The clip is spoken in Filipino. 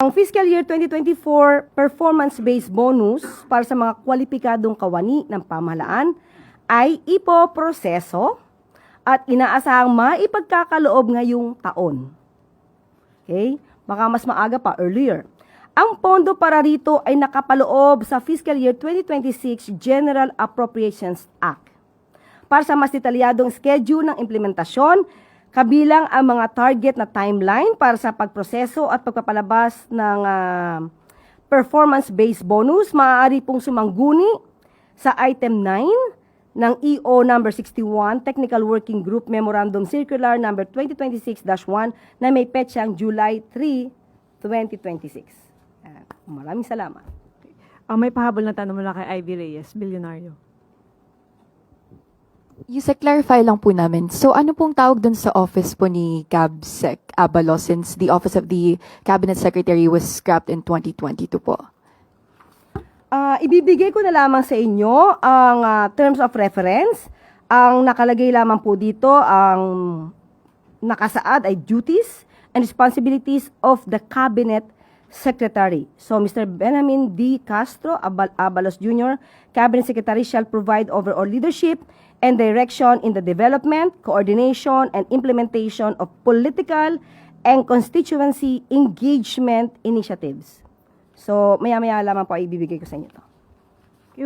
Ang fiscal year 2024 performance-based bonus para sa mga kwalipikadong kawani ng pamahalaan ay ipoproseso at inaasahang maipagkakaloob ngayong taon. Okay? Baka mas maaga pa, earlier. Ang pondo para rito ay nakapaloob sa fiscal year 2026 General Appropriations Act. Para sa mas detalyadong schedule ng implementasyon, kabilang ang mga target na timeline para sa pagproseso at pagpapalabas ng performance-based bonus, maaari pong sumangguni sa item 9 ng EO number 61, Technical Working Group Memorandum Circular number 2026-1 na may petsang July 3, 2026. Maraming salamat. May pahabol na tanong mula kay Ivy Reyes, Bilyonaryo. Yusek, clarify lang po namin. So ano pong tawag dun sa office po ni CABSEC Abalos since the office of the Cabinet Secretary was scrapped in 2022 po? Ibibigay ko na lamang sa inyo ang terms of reference. Ang nakalagay lamang po dito, ang nakasaad ay duties and responsibilities of the Cabinet Secretary. So, Mr. Benjamin D. Castro Abalos Jr., Cabinet Secretary, shall provide overall leadership and direction in the development, coordination, and implementation of political and constituency engagement initiatives. So, maya-maya lamang po ay ibibigay ko sa inyo ito.